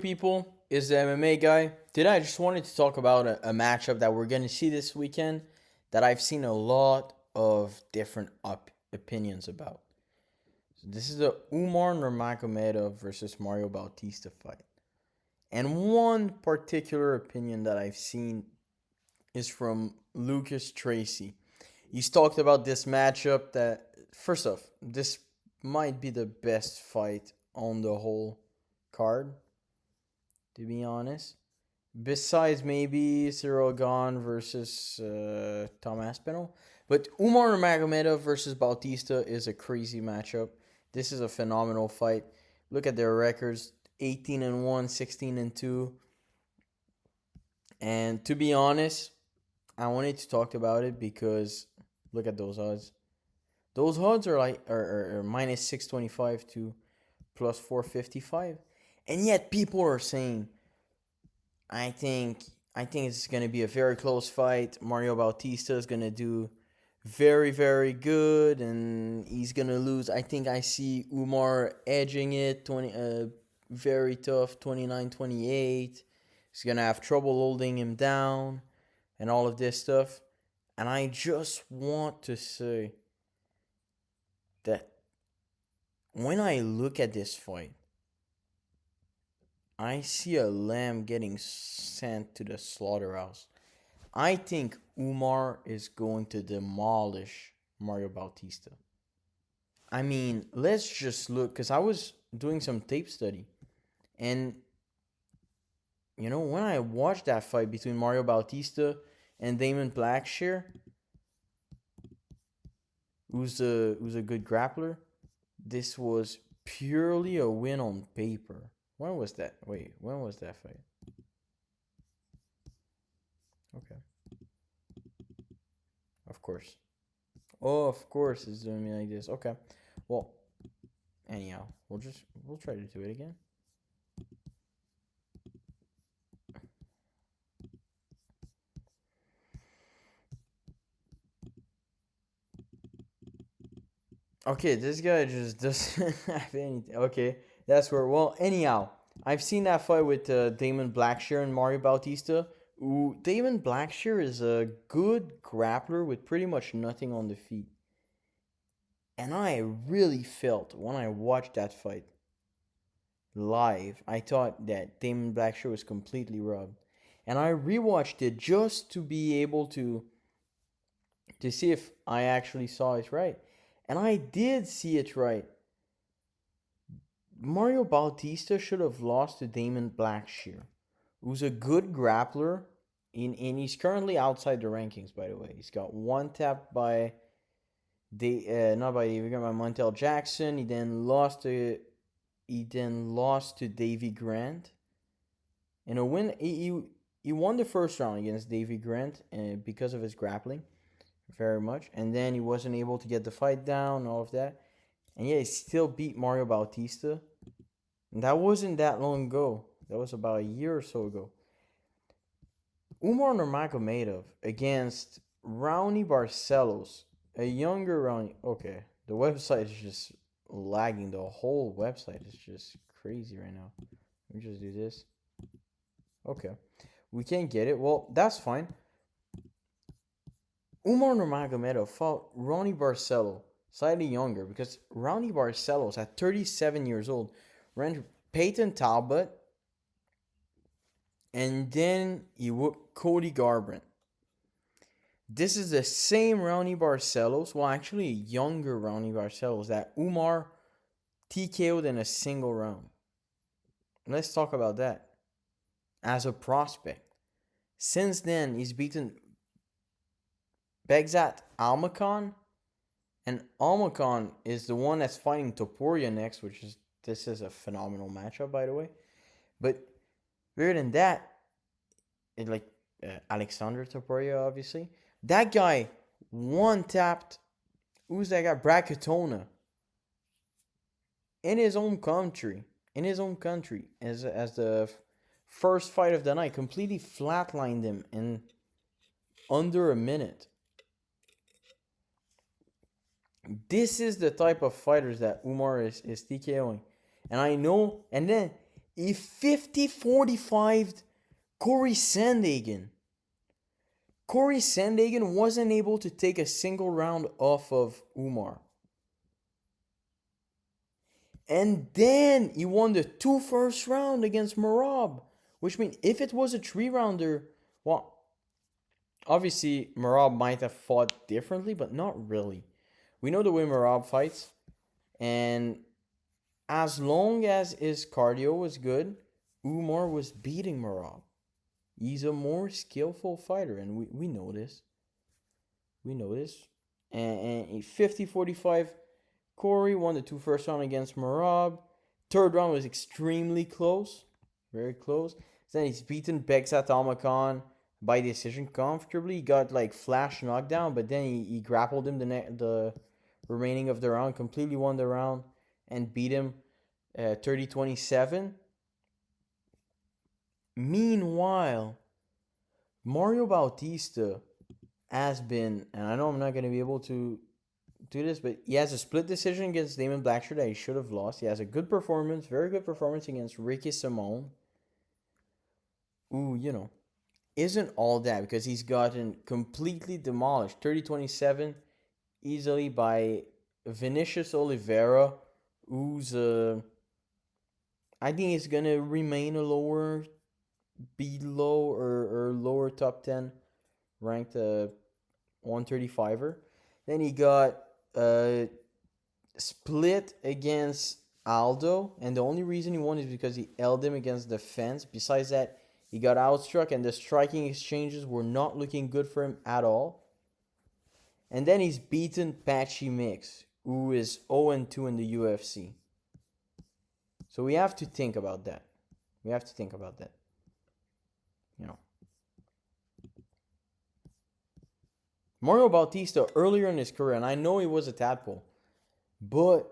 People, is the MMA guy. Today I just wanted to talk about a matchup that we're going to see this weekend that I've seen a lot of different opinions about. So this is the Umar Nurmagomedov versus Mario Bautista fight. And one particular opinion that I've seen is from Lucas Tracy. He's talked about this matchup that, first off, this might be the best fight on the whole card, to be honest. Besides maybe Cyril Gahn versus Tom Aspinall. But Umar Nurmagomedov versus Bautista is a crazy matchup. This is a phenomenal fight. Look at their records: 18 and 1, 16 and 2. And to be honest, I wanted to talk about it because look at those odds. Those odds are like are minus 625 to plus 455. And yet people are saying I think I think it's gonna be a very close fight. Mario Bautista is gonna do very good, and he's gonna lose. I think I see Umar edging it 20. Very tough 29-28. He's gonna have trouble holding him down, and all of this stuff. And I just want to say that when I look at this fight, I see a lamb getting sent to the slaughterhouse. I think Umar is going to demolish Mario Bautista. I mean, let's just look, because I was doing some tape study. And, when I watched that fight between Mario Bautista and Damon Blackshear, who's a good grappler, this was purely a win on paper. When was that? Wait, when was that fight? Okay. Of course. Oh, of course it's doing me like this. Okay. Well, anyhow, we'll try to do it again. Okay, this guy just doesn't have anything. Okay, that's where. Well, anyhow, I've seen that fight with Damon Blackshear and Mario Bautista. Ooh, Damon Blackshear is a good grappler with pretty much nothing on the feet. And I really felt when I watched that fight live, I thought that Damon Blackshear was completely robbed. And I rewatched it just to be able to see if I actually saw it right. And I did see it right. Mario Bautista should have lost to Damon Blackshear, who's a good grappler, and he's currently outside the rankings, by the way. He's got one tap by not by Davey Grant, by Montel Jackson. He then lost to Davy Grant. In a win, he won the first round against Davy Grant because of his grappling, very much. And then he wasn't able to get the fight down, all of that. And yeah, he still beat Mario Bautista. And that wasn't that long ago. That was about a year or so ago. Umar Nurmagomedov against Raoni Barcelos, a younger Raoni. Okay, the website is just lagging. The whole website is just crazy right now. Let me just do this. Okay, we can't get it. Well, that's fine. Umar Nurmagomedov fought Ronnie Barcelo, slightly younger, because Ronnie Barcelos at 37 years old ran Peyton Talbot, and then he whooped Cody Garbrandt. This is the same Ronnie Barcelos, well, actually a younger Ronnie Barcelos, that Umar TKO'd in a single round. Let's talk about that. As a prospect, since then he's beaten Begzat Almakhan, and Almakhan is the one that's fighting Topuria next, this is a phenomenal matchup, by the way. But bigger than that, Alexander Topuria, obviously. That guy one tapped. Who's that guy? Brad Katona. In his own country. As the first fight of the night. Completely flatlined him in under a minute. This is the type of fighters that Umar is TKOing. And I know, and then He 50-45'd Corey Sandhagen. Corey Sandhagen wasn't able to take a single round off of Umar. And then he won the 2 first round against Merab. Which means if it was a 3-rounder, well, obviously Merab might have fought differently, but not really. We know the way Merab fights. And as long as his cardio was good, Umar was beating Merab. He's a more skillful fighter, and we know this. We know this. And 50-45, Corey won the 2 first round against Merab. 3rd round was extremely close. Very close. Then he's beaten Begsat Almakhan by decision comfortably. He got like flash knockdown, but then he grappled him the remaining of the round, completely won the round, and beat him 30-27. Meanwhile, Mario Bautista has been, and I know I'm not going to be able to do this, but he has a split decision against Damon Blackshear that he should have lost. He has a good performance, very good performance against Ricky Simon, who, isn't all that because he's gotten completely demolished. 30-27 easily by Vinicius Oliveira, who's, I think he's going to remain a lower below or lower top 10 ranked 135er. Then he got split against Aldo, and the only reason he won is because he held him against the fence. Besides that, he got outstruck, and the striking exchanges were not looking good for him at all. And then he's beaten Patchy Mix, who is 0-2 in the UFC. So we have to think about that. Mario Bautista earlier in his career, and I know he was a tadpole, but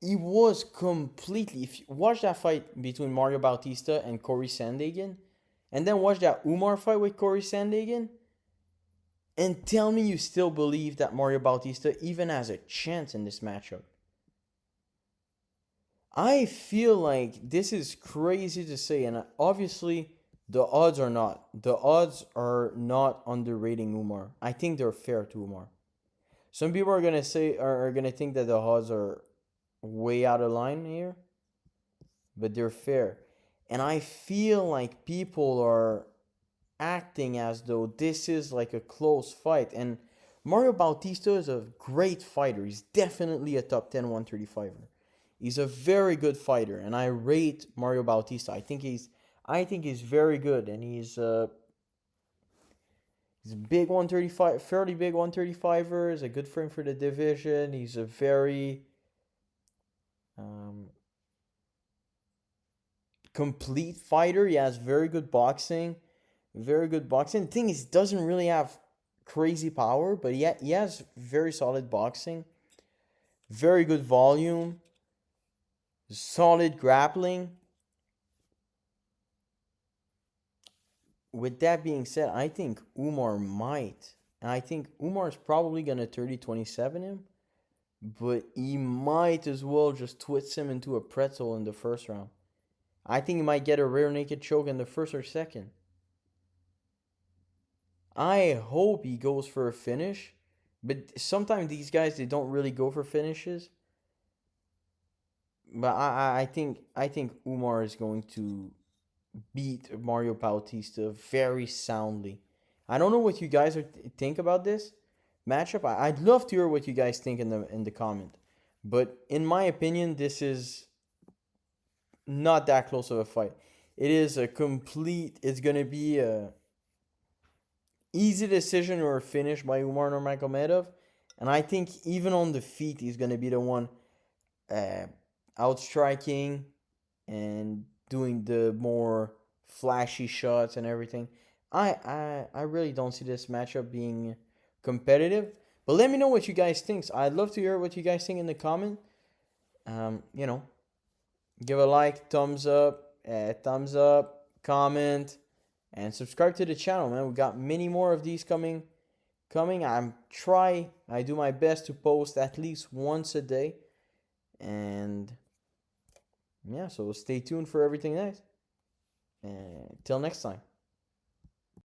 he was completely. If you watch that fight between Mario Bautista and Corey Sandhagen, and then watch that Umar fight with Corey Sandhagen, and tell me you still believe that Mario Bautista even has a chance in this matchup. I feel like this is crazy to say, and obviously the odds are not. The odds are not underrating Umar. I think they're fair to Umar. Some people are gonna say are gonna think that the odds are way out of line here, but they're fair. And I feel like people are acting as though this is like a close fight. And Mario Bautista is a great fighter. He's definitely a top 10 135er. He's a very good fighter, and I rate Mario Bautista. I think he's very good, and he's a big 135, fairly big 135er. He's a good frame for the division. He's a very complete fighter. He has very good boxing. The thing is, he doesn't really have crazy power, but he has very solid boxing. Very good volume. Solid grappling. With that being said, I think Umar might. And I think Umar is probably going to 30-27 him. But he might as well just twist him into a pretzel in the first round. I think he might get a rear naked choke in the first or second. I hope he goes for a finish. But sometimes these guys, they don't really go for finishes. But I think Umar is going to beat Mario Bautista very soundly. I don't know what you guys think about this matchup. I'd love to hear what you guys think in the comment. But in my opinion, this is not that close of a fight. It is it's going to be a easy decision or a finish by Umar Nurmagomedov. And I think even on the feet, he's going to be the one outstriking and doing the more flashy shots and everything. I really don't see this matchup being competitive. But let me know what you guys think. I'd love to hear what you guys think in the comment. Give a like, thumbs up, comment, and subscribe to the channel, man. We got many more of these coming. I do my best to post at least once a day. And yeah, so stay tuned for everything next. Till next time.